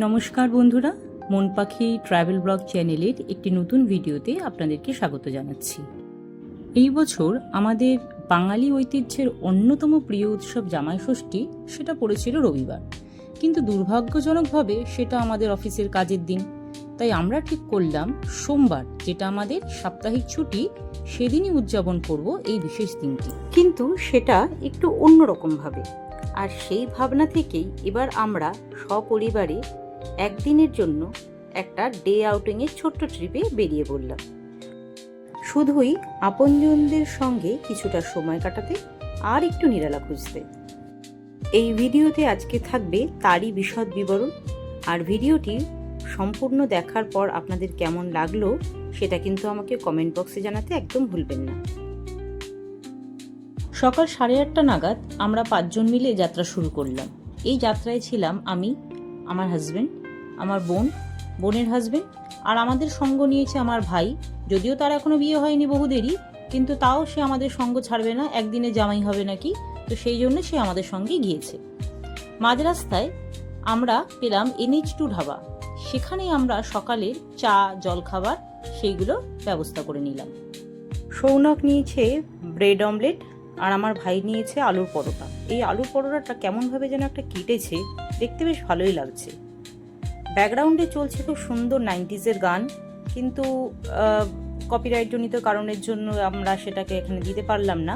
নমস্কার বন্ধুরা, মন পাখি ট্রাভেল ব্লগ চ্যানেলের একটি নতুন ভিডিওতে আপনাদেরকে স্বাগত জানাচ্ছি। এই বছর আমাদের বাঙালি ঐতিহ্যের অন্যতম প্রিয় উৎসব জামাই ষষ্ঠী সেটা পড়েছিল রবিবার, কিন্তু দুর্ভাগ্যজনকভাবে সেটা আমাদের অফিসের কাজের দিন। তাই আমরা ঠিক করলাম সোমবার, যেটা আমাদের সাপ্তাহিক ছুটি, সেদিনই উদযাপন করব এই বিশেষ দিনটি, কিন্তু সেটা একটু অন্যরকমভাবে। আর সেই ভাবনা থেকেই এবার আমরা সপরিবারে একদিনের জন্য একটা ডে আউটিংয়ের ছোট্ট ট্রিপে বেরিয়ে পড়লাম, শুধুই আপনজনদের সঙ্গে কিছুটা সময় কাটাতে আর একটু নিরালা খুঁজতে। এই ভিডিওতে আজকে থাকবে তারই বিশদ বিবরণ, আর ভিডিওটি সম্পূর্ণ দেখার পর আপনাদের কেমন লাগলো সেটা কিন্তু আমাকে কমেন্ট বক্সে জানাতে একদম ভুলবেন না। সকাল 8:30 নাগাদ আমরা 5 জন মিলে যাত্রা শুরু করলাম। এই যাত্রায় ছিলাম আমি, আমার হাজব্যান্ড, আমার বোনের হাজব্যান্ড, আর আমাদের সঙ্গ নিয়েছে আমার ভাই। যদিও তার এখনো বিয়ে হয়নি, বহু দেরি, কিন্তু তাও সে আমাদের সঙ্গ ছাড়বে না, একদিনে জামাই হবে নাকি, তো সেই জন্য সে আমাদের সঙ্গে গিয়েছে। মাঝ রাস্তায় আমরা পেলাম NH2 ধাবা। সেখানে আমরা সকালের চা জলখাবার সেইগুলো ব্যবস্থা করে নিলাম। সৌনক নিয়েছে ব্রেড অমলেট, আর আমার ভাই নিয়েছে আলুর পরোটা। এই আলুর পরোটাটা কেমনভাবে যেন একটা কেটেছে, দেখতে বেশ ভালোই লাগছে। ব্যাকগ্রাউন্ডে চলছে খুব সুন্দর 90s গান, কিন্তু কপিরাইটজনিত কারণের জন্য আমরা সেটাকে এখানে দিতে পারলাম না।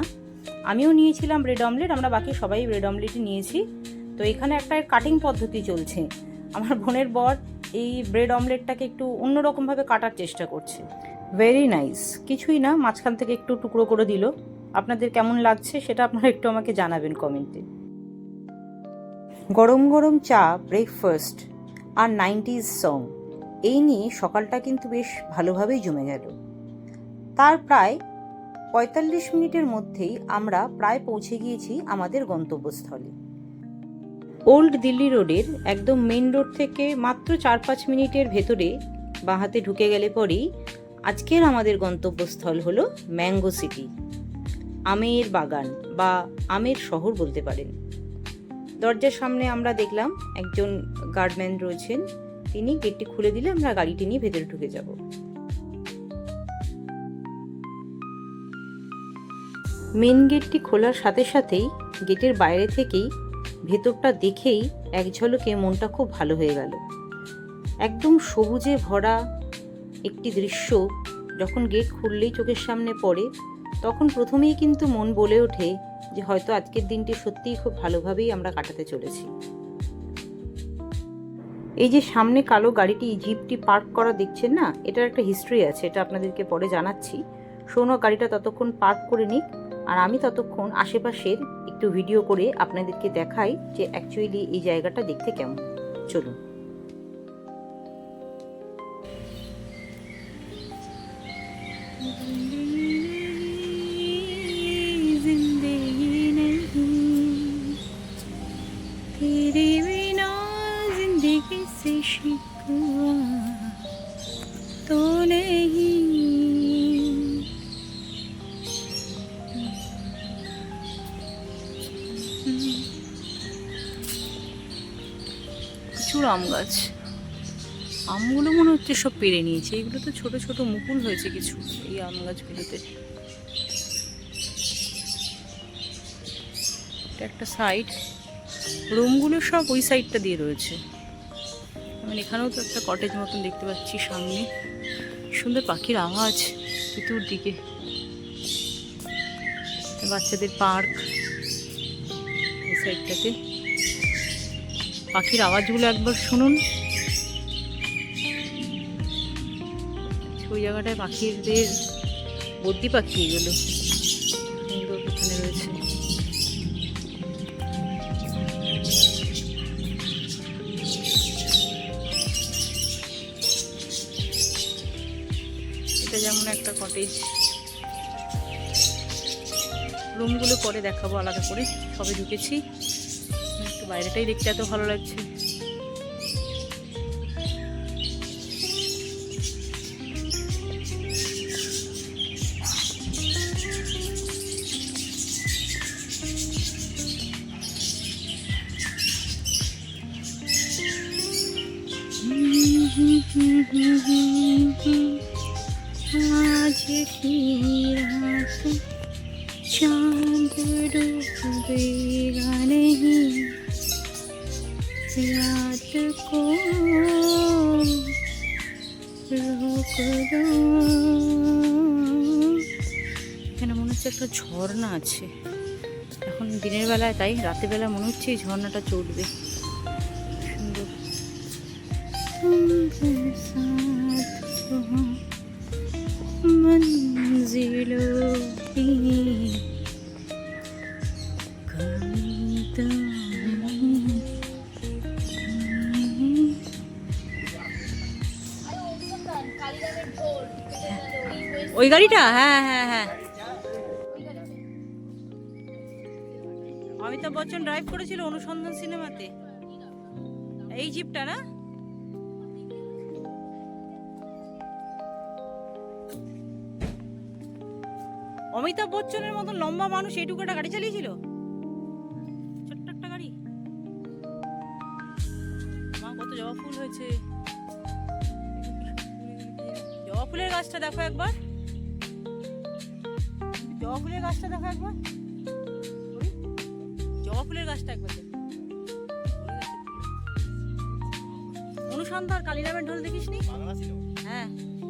আমিও নিয়েছিলাম ব্রেড অমলেট, আমরা বাকি সবাই ব্রেড অমলেটই নিয়েছি। তো এখানে একটা কাটিং পদ্ধতি চলছে। আমার বোনের বর এই ব্রেড অমলেটটাকে একটু অন্যরকমভাবে কাটার চেষ্টা করছে। ভেরি নাইস, কিছুই না, মাঝখান থেকে একটু টুকরো করে দিল। আপনাদের কেমন লাগছে সেটা আপনারা একটু আমাকে জানাবেন কমেন্টে। গরম গরম চা, ব্রেকফাস্ট আর 90s সং, এই নিয়ে সকালটা কিন্তু বেশ ভালোভাবেই জমে গেল। তার প্রায় 45 মিনিটের মধ্যেই আমরা প্রায় পৌঁছে গিয়েছি আমাদের গন্তব্যস্থলে। ওল্ড দিল্লি রোডের একদম মেন রোড থেকে মাত্র 4-5 মিনিটের ভেতরে বাঁহাতে ঢুকে গেলে পরেই আজকের আমাদের গন্তব্যস্থল হলো ম্যাঙ্গো সিটি, আমের বাগান বা আমের শহর বলতে পারেন। দরজার সামনে আমরা দেখলাম একজন গার্ডম্যান রয়েছেন, তিনি গেটটি খুলে দিলে আমরা গাড়িটি নিয়ে ভেতরে ঢুকে যাব। মেন গেটটি খোলার সাথে সাথেই গেটের বাইরে থেকেই ভেতরটা দেখেই এক ঝলকে মনটা খুব ভালো হয়ে গেল। একদম সবুজে ভরা একটি দৃশ্য যখন গেট খুললেই চোখের সামনে পড়ে, তখন প্রথমেই কিন্তু মন বলে ওঠে যে হয়তো আজকের দিনটি সত্যিই খুব ভালোভাবেই আমরা কাটাতে চলেছি। এই যে সামনে কালো গাড়িটি, জিপটি পার্ক করা দেখছেন না, এটার একটা হিস্ট্রি আছে, এটা আপনাদেরকে পরে জানাচ্ছি। সৌনক গাড়িটা ততক্ষণ পার্ক করে নিক, আর আমি ততক্ষণ আশেপাশের একটু ভিডিও করে আপনাদেরকে দেখাই যে অ্যাকচুয়ালি এই জায়গাটা দেখতে কেমন। চলুন। প্রচুর আম গাছ, আমগুলো মনে হচ্ছে সব পেরে নিয়েছে। এইগুলো তো ছোট ছোট মুকুল হয়েছে কিছু এই আম গাছগুলোতে। এটা একটা সাইড, রুমগুলো সব ওই সাইডটা দিয়ে রয়েছে। মানে এখানেও তো একটা কটেজ মতন দেখতে পাচ্ছি সামনে। সুন্দর পাখির আওয়াজ চতুর্দিকে, বাচ্চাদের পার্ক এই সাইডটাতে। পাখির আওয়াজগুলো একবার শুনুন। ওই জায়গাটায় পাখিদের বদ্যি পাখি, এগুলো সুন্দর এখানে রয়েছে। এটা যেমন একটা কটেজ। রুমগুলো পরে দেখাবো আলাদা করে, সবে ঢুকেছি, একটু বাইরেটাই দেখতে এত ভালো লাগছে। आज की रात चांद डूबेगा नहीं, रात को रोक दो। এখানে মনে হচ্ছে একটা ঝর্ণা আছে, এখন দিনের বেলায় তাই, রাতের বেলা মনে হচ্ছে এই ঝর্ণাটা চলবে। সুন্দর। मंजिलों की कमी तो नहीं। ওই গাড়িটা, হ্যাঁ হ্যাঁ হ্যাঁ, অমিতাভ বচ্চন ড্রাইভ করেছিল অনুসন্ধান সিনেমাতে, এই জিপটা না? অমিতাভ বচ্চনের মতন লম্বা মানুষ এইটুকু একটা গাড়ি চালিয়েছিল, ছোট্ট একটা গাড়ি। মা কত জবা ফুল হয়েছে, জবা ফুলের গাছটা দেখো একবার, জবা ফুলের গাছটা দেখো একবার, জবা ফুলের গাছটা একবার দেখো। অনুসন্ধান কালিরামের ঢোল দেখিস নি? হ্যাঁ,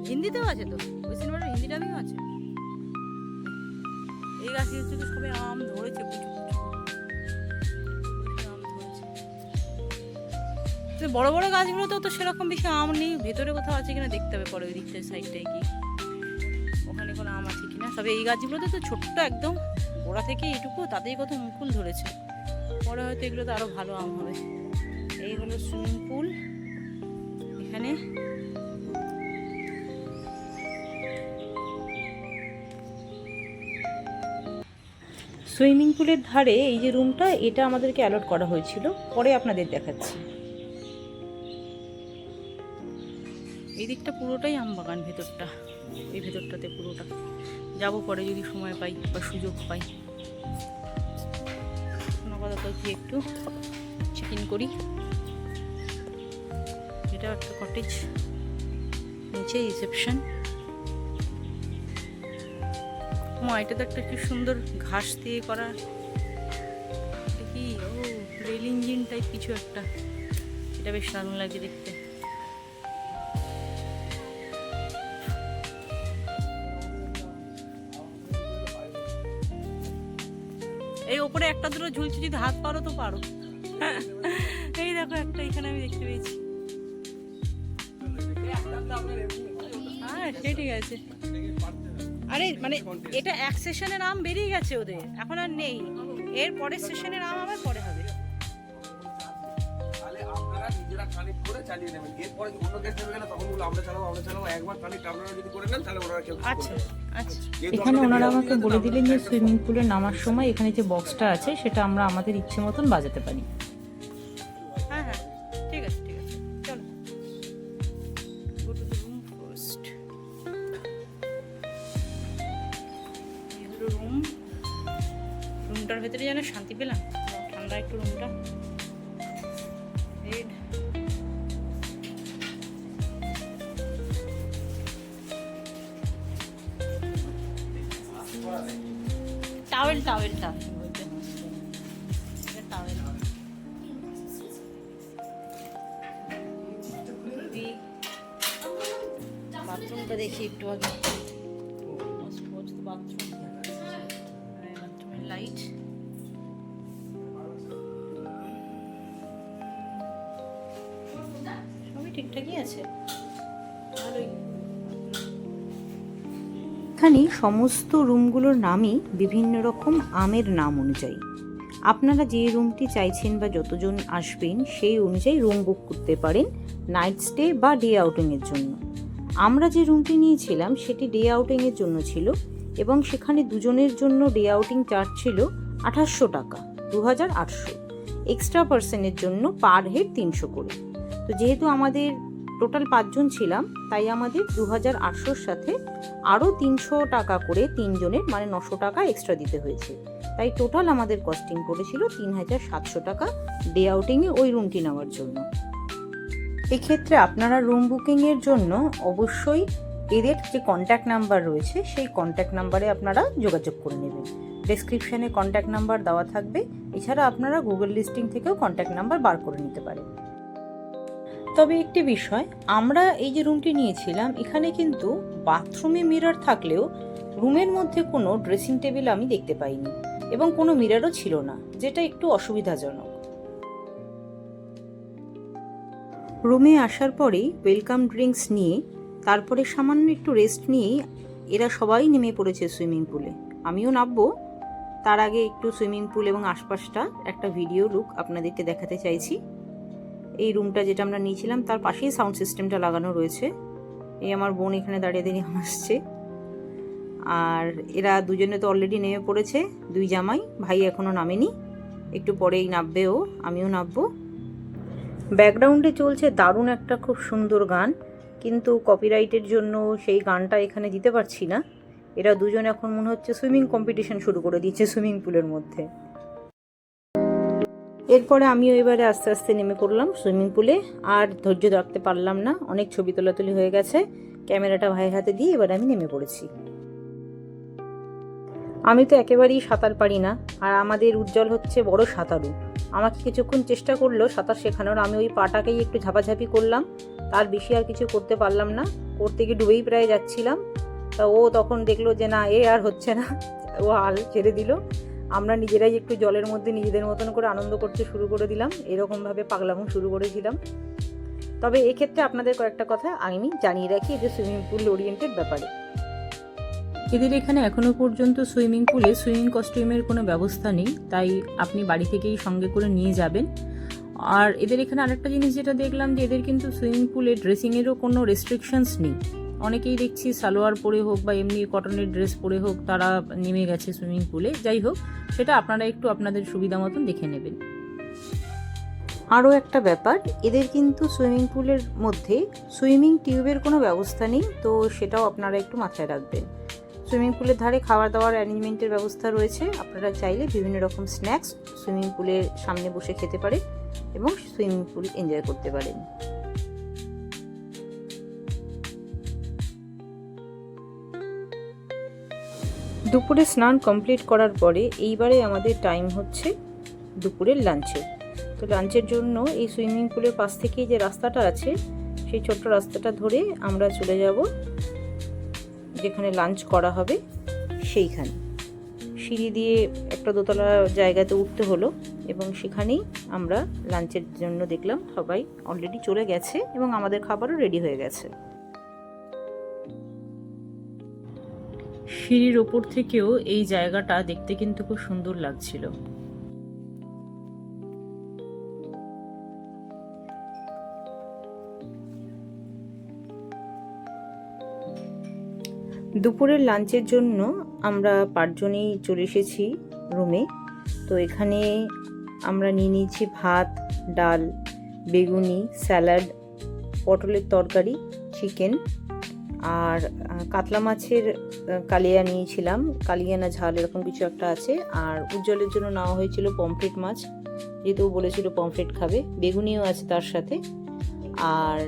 হিন্দিতেও আছে তো, ওই সিনেমাটা হিন্দি ডাবিংও আছে। এই গাছে হচ্ছে তো সবাই আম ধরেছে, প্রচুর আম ধরেছে। বড় বড় গাছগুলোতেও তো সেরকম বেশি আম নেই, ভেতরে কোথাও আছে কিনা দেখতে হবে পরে, ওই দিকটার সাইডটায় কি ওখানে কোনো আম আছে কিনা। তবে এই গাছগুলোতে তো ছোট্ট একদম গোড়া থেকে এইটুকু, তাতেই কত মুকুল ধরেছে, পরে হয়তো এগুলোতে আরো ভালো আম হবে। এই হলো সুইমিং পুল। এখানে সুইমিং পুলের ধারে এই যে রুমটা, এটা আমাদেরকে অ্যালট করা হয়েছিল, পরে আপনাদের দেখাচ্ছি। এই দিকটা পুরোটাই আম বাগান, ভেতরটা, এই ভেতরটাতে পুরোটা যাবো পরে যদি সময় পাই বা সুযোগ পাই। আপাতত কি একটু চেক ইন করি। এটা একটা কটেজ, নিচে রিসেপশন। এটা তো একটা কি সুন্দর ঘাস দিয়ে করা, এটা কি ও রেল ইঞ্জিন টাইপ কিছু একটা, এটা বেশ দারুণ লাগে দেখতে। এই ওপরে একটা দুটো ঝুলছে, যদি হাত পারো তো পারো। এই দেখো একটা এখানে আমি দেখতে পেয়েছি। হ্যাঁ সে ঠিক আছে। আরে মানে এটা এক সেশনের আম বেরিয়ে গেছে ওদের, এখন আর নেই, এর পরের সেশনের আম আবার পরে হবে। আচ্ছা আচ্ছা, এখানে ওনারা আমাকে বলে দিলেন যে সুইমিং পুলে নামার সময় এখানে যে বক্সটা আছে সেটা আমরা আমাদের ইচ্ছে মতন বাজাতে পারি। হ্যাঁ হ্যাঁ ঠিক আছে ঠিক আছে, চলো go to the room first. এই হলো রুম। রুমটার ভেতরে যেন শান্তি পেলাম, ঠান্ডা একটু রুমটা। বেড, টাওয়েল টাওয়েলটা টাওয়েল, বাথরুমটা দেখি একটু আগে। বাথরুমের লাইট, সবই ঠিকঠাকই আছে, ভালোই। এখানে সমস্ত রুমগুলোর নামই বিভিন্ন রকম আমের নাম অনুযায়ী। আপনারা যে রুমটি চাইছেন বা যতজন আসবেন সেই অনুযায়ী রুম বুক করতে পারেন নাইট স্টে বা ডে আউটিংয়ের জন্য। আমরা যে রুমটি নিয়েছিলাম সেটি ডে আউটিংয়ের জন্য ছিল, এবং সেখানে দুজনের জন্য ডে আউটিং চার্জ ছিল 2800 টাকা, 2800। এক্সট্রা পার্সনের জন্য পার হেড 300 করে। তো যেহেতু আমাদের টোটাল 5 জন ছিলাম, তাই আমাদের 2800-র সাথে আরও 300 টাকা করে তিনজনের, মানে 900 টাকা এক্সট্রা দিতে হয়েছে। তাই টোটাল আমাদের কস্টিং পড়েছিল 3700 টাকা ডে আউটিংয়ে ওই রুমটি নেওয়ার জন্য। এক্ষেত্রে আপনারা রুম বুকিংয়ের জন্য অবশ্যই এদের যে কন্ট্যাক্ট নাম্বার রয়েছে সেই কন্ট্যাক্ট নাম্বারে আপনারা যোগাযোগ করে নেবেন। ডেসক্রিপশানে কন্ট্যাক্ট নাম্বার দেওয়া থাকবে, এছাড়া আপনারা গুগল লিস্টিং থেকেও কন্ট্যাক্ট নাম্বার বার করে নিতে পারেন। তবে একটি বিষয়, আমরা এই যে রুমটি নিয়েছিলাম এখানে কিন্তু বাথরুমে মিরর থাকলেও রুমের মধ্যে কোনো ড্রেসিং টেবিল আমি দেখতে পাইনি এবং কোনো মিররও ছিল না, যেটা একটু অসুবিধাজনক। রুমে আসার পরেই ওয়েলকাম ড্রিঙ্কস নিয়ে তারপরে সামান্য একটু রেস্ট নিয়েই এরা সবাই নেমে পড়েছে সুইমিং পুলে। আমিও নামবো, তার আগে একটু সুইমিং পুল এবং আশপাশটা একটা ভিডিও লুক আপনাদেরকে দেখাতে চাইছি। এই রুমটা যেটা আমরা নিয়েছিলাম তার পাশেই সাউন্ড সিস্টেমটা লাগানো রয়েছে। এই আমার বোন এখানে দাঁড়িয়ে দাঁড়িয়ে হাসছে। আর এরা দুজনে তো অলরেডি নেমে পড়েছে, দুই জামাই, ভাই এখনও নামেনি, একটু পরেই নামবেও, আমিও নামবো। ব্যাকগ্রাউন্ডে চলছে দারুণ একটা খুব সুন্দর গান, কিন্তু কপিরাইটের জন্য সেই গানটা এখানে দিতে পারছি না। এরা দুজন এখন মনে হচ্ছে সুইমিং কম্পিটিশন শুরু করে দিয়েছে সুইমিং পুলের মধ্যে। এরপরে আমিও এবারে আস্তে আস্তে নেমে পড়লাম সুইমিং পুলে, আর ধৈর্য রাখতে পারলাম না, অনেক ছবি তোলাতুলি হয়ে গেছে। ক্যামেরাটা ভাইয়ের হাতে দিয়ে এবার আমি নেমে পড়েছি। আমি তো একেবারেই সাঁতার পারি না, আর আমাদের উজ্জ্বল হচ্ছে বড় সাঁতারু। আমাকে কিছুক্ষণ চেষ্টা করলো সাঁতার শেখানোর, আমি ওই পাটাকেই একটু ঝাপাঝাপি করলাম, তার বেশি আর কিছু করতে পারলাম না। করতে গিয়ে ডুবেই প্রায় যাচ্ছিলাম, তা ও তখন দেখলো যে না, এ আর হচ্ছে না, ও হাল ছেড়ে দিল। আমরা নিজেরাই একটু জলের মধ্যে নিজেদের মতন করে আনন্দ করতে শুরু করে দিলাম, এরকমভাবে পাগলামো শুরু করেছিলাম। তবে এক্ষেত্রে আপনাদের কয়েকটা কথা আমি জানিয়ে রাখি যে সুইমিং পুল ওরিয়েন্টেড ব্যাপারে। এদের এখানে এখনো পর্যন্ত সুইমিং পুলে সুইমিং কস্টিউমের কোনো ব্যবস্থা নেই, তাই আপনি বাড়ি থেকেই সঙ্গে করে নিয়ে যাবেন। আর এদের এখানে আরেকটা জিনিস যেটা দেখলাম, যে এদের কিন্তু সুইমিং পুলে ড্রেসিংয়েরও কোনো রেস্ট্রিকশনস নেই। অনেকেই দেখছি সালোয়ার পরে হোক বা এমনি কটনের ড্রেস পরে হোক তারা নেমে গেছে সুইমিং পুলে। যাই হোক, সেটা আপনারা একটু আপনাদের সুবিধা মতন দেখে নেবেন। আরও একটা ব্যাপার, এদের কিন্তু সুইমিং পুলের মধ্যে সুইমিং টিউবের কোনো ব্যবস্থা নেই, তো সেটাও আপনারা একটু মাথায় রাখবেন। সুইমিং পুলের ধারে খাবার দাবার অ্যারেঞ্জমেন্টের ব্যবস্থা রয়েছে, আপনারা চাইলে বিভিন্ন রকম স্ন্যাক্স সুইমিং পুলের সামনে বসে খেতে পারেন এবং সুইমিং পুল এনজয় করতে পারেন। দুপুরে স্নান কমপ্লিট করার পরে এইবারে আমাদের টাইম হচ্ছে দুপুরের লাঞ্চের। তো লাঞ্চের জন্য এই সুইমিং পুলের পাশ থেকেই যে রাস্তাটা আছে সেই ছোট্ট রাস্তাটা ধরে আমরা চলে যাব যেখানে লাঞ্চ করা হবে সেইখানে। সিঁড়ি দিয়ে একটা দোতলা জায়গাতে উঠতে হলো এবং সেখানেই আমরা লাঞ্চের জন্য দেখলাম সবাই অলরেডি চলে গেছে এবং আমাদের খাবারও রেডি হয়ে গেছে। সিঁড়ির ওপর থেকেও এই জায়গাটা দেখতে কিন্তু খুব সুন্দর লাগছিল। দুপুরের লাঞ্চের জন্য আমরা 5 জনেই চলে এসেছি রুমে। তো এখানে আমরা নিয়ে নিয়েছি ভাত, ডাল, বেগুনি, স্যালাড, পটলের তরকারি, চিকেন আর কাতলা মাছের কালিয়া নিয়েছিলাম, কালিয়া না ঝাল এরকম কিছু একটা আছে। আর উজ্জ্বলের জন্য নেওয়া হয়েছিল পমফ্রেট মাছ, যেহেতু বলেছিল পমফ্রেট খাবে। বেগুনিও আছে তার সাথে, আর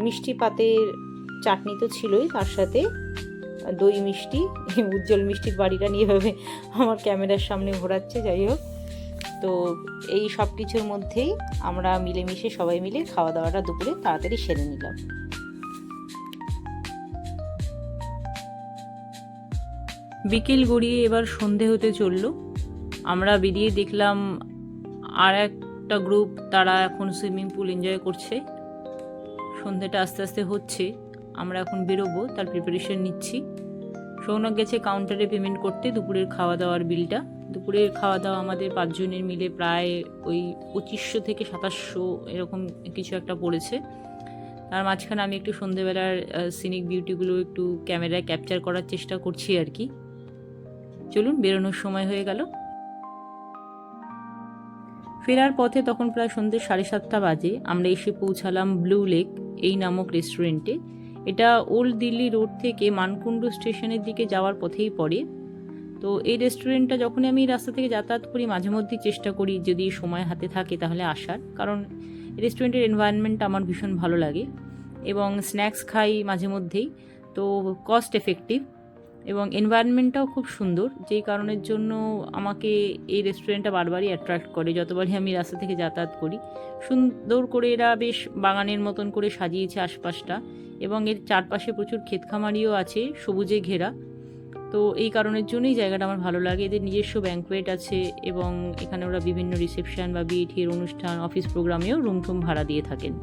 মিষ্টি পাতের চাটনি তো ছিলই, তার সাথে দই মিষ্টি। উজ্জ্বল মিষ্টির বাড়িটা নিয়ে ভাবে আমার ক্যামেরার সামনে ঘোরাচ্ছে। যাই হোক, তো এই সব কিছুর মধ্যেই আমরা মিলেমিশে সবাই মিলে খাওয়া দাওয়াটা দুপুরে তাড়াতাড়ি সেরে নিলাম। বিকেল গড়িয়ে এবার সন্ধে হতে চলল। আমরা বেরিয়ে দেখলাম আর একটা গ্রুপ, তারা এখন সুইমিং পুল এনজয় করছে। সন্ধেটা আস্তে আস্তে হচ্ছে, আমরা এখন বেরোবো, তার প্রিপারেশন নিচ্ছি। সৌনক গেছে কাউন্টারে পেমেন্ট করতে দুপুরের খাওয়া দাওয়ার বিলটা। দুপুরের খাওয়া দাওয়া আমাদের 5 জনের মিলে প্রায় ওই 2500 থেকে 2700 এরকম কিছু একটা পড়েছে। তার মাঝখানে আমি একটু সন্ধেবেলার সিনিক বিউটিগুলো একটু ক্যামেরায় ক্যাপচার করার চেষ্টা করছি আর কি। চলুন, বেরোনোর সময় হয়ে গেল। ফেরার পথে তখন প্রায় সন্ধ্যে 7:30 বাজে আমরা এসে পৌঁছালাম ব্লু লেক এই নামক রেস্টুরেন্টে। এটা ওল্ড দিল্লি রোড থেকে মানকুণ্ডু স্টেশনের দিকে যাওয়ার পথেই পড়ে। তো এই রেস্টুরেন্টটা যখনই আমি রাস্তা থেকে যাতায়াত করি মাঝে মধ্যেই চেষ্টা করি যদি সময় হাতে থাকে তাহলে আসার, কারণ রেস্টুরেন্টের এনভায়রনমেন্টটা আমার ভীষণ ভালো লাগে এবং স্ন্যাক্স খাই মাঝে মধ্যেই, তো কস্ট এফেক্টিভ এবং এনভায়রনমেন্টটাও খুব সুন্দর, যেই কারণের জন্য আমাকে এই রেস্টুরেন্টটা বারবারই অ্যাট্রাক্ট করে। যতবারই আমি রাস্তা থেকে যাতায়াত করি, সুন্দর করে এরা বেশ বাগানের মতন করে সাজিয়েছে আশপাশটা এবং এর চারপাশে প্রচুর ক্ষেতখামারিও আছে সবুজে ঘেরা। তো এই কারণের জন্যই জায়গাটা আমার ভালো লাগে। এদের নিজস্ব ব্যাঙ্কোয়েট আছে এবং এখানে ওরা বিভিন্ন রিসেপশন বা বিয়ের অনুষ্ঠান, অফিস প্রোগ্রামেও রুম টুম ভাড়া দিয়ে থাকেন।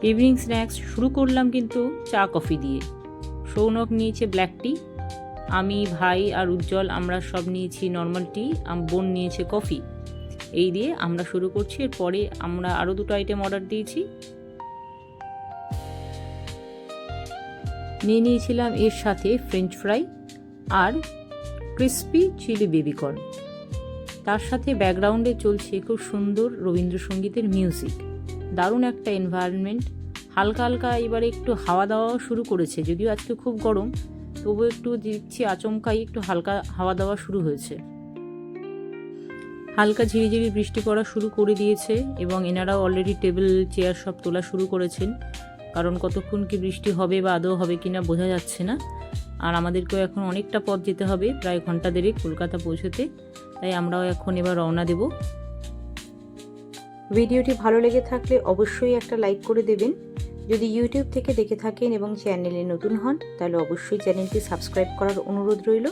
ইভিনিং স্ন্যাক্স শুরু করলাম কিন্তু চা কফি দিয়ে। সৌনক নিয়েছে ব্ল্যাক টি, আমি, ভাই আর উজ্জ্বল আমরা সব নিয়েছি নর্মাল টি, বোন নিয়েছে কফি। এই দিয়ে আমরা শুরু করছি। এরপরে আমরা আরও 2টো আইটেম অর্ডার দিয়েছি। নিয়ে নিয়েছিলাম এর সাথে ফ্রেঞ্চ ফ্রাই আর ক্রিস্পি চিলি বেবিকর্ন। তার সাথে ব্যাকগ্রাউন্ডে চলছে খুব সুন্দর রবীন্দ্রসঙ্গীতের মিউজিক। দারুণ একটা এনভায়রনমেন্ট। হালকা হালকা এবারে একটু হাওয়া দেওয়াও শুরু করেছে, যদিও আজকে খুব গরম, তবু একটু দিচ্ছি আচমকাই একটু হালকা হাওয়া দেওয়া শুরু হয়েছে। হালকা ঝিরিঝিরি বৃষ্টি পড়া শুরু করে দিয়েছে এবং এনারাও অলরেডি টেবিল চেয়ার সব তোলা শুরু করেছেন, কারণ কতক্ষণ কি বৃষ্টি হবে বা আদৌ হবে কিনা বোঝা যাচ্ছে না। আর আমাদেরকেও এখন অনেকটা পথ যেতে হবে, প্রায় ঘন্টা দেড়েক কলকাতা পৌঁছতে, তাই আমরাও এখন এবার রওনা দেব। ভিডিওটি ভালো লেগে থাকলে অবশ্যই একটা লাইক করে দেবেন। যদি ইউটিউব থেকে দেখে থাকেন এবং চ্যানেলে নতুন হন তাহলে অবশ্যই চ্যানেলটি সাবস্ক্রাইব করার অনুরোধ রইল।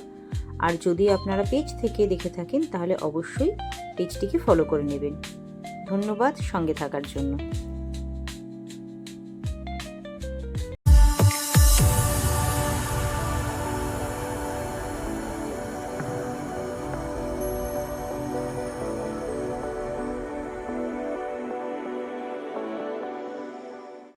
আর যদি আপনারা পেজ থেকে দেখে থাকেন তাহলে অবশ্যই পেজটিকে ফলো করে নেবেন। ধন্যবাদ সঙ্গে থাকার জন্য।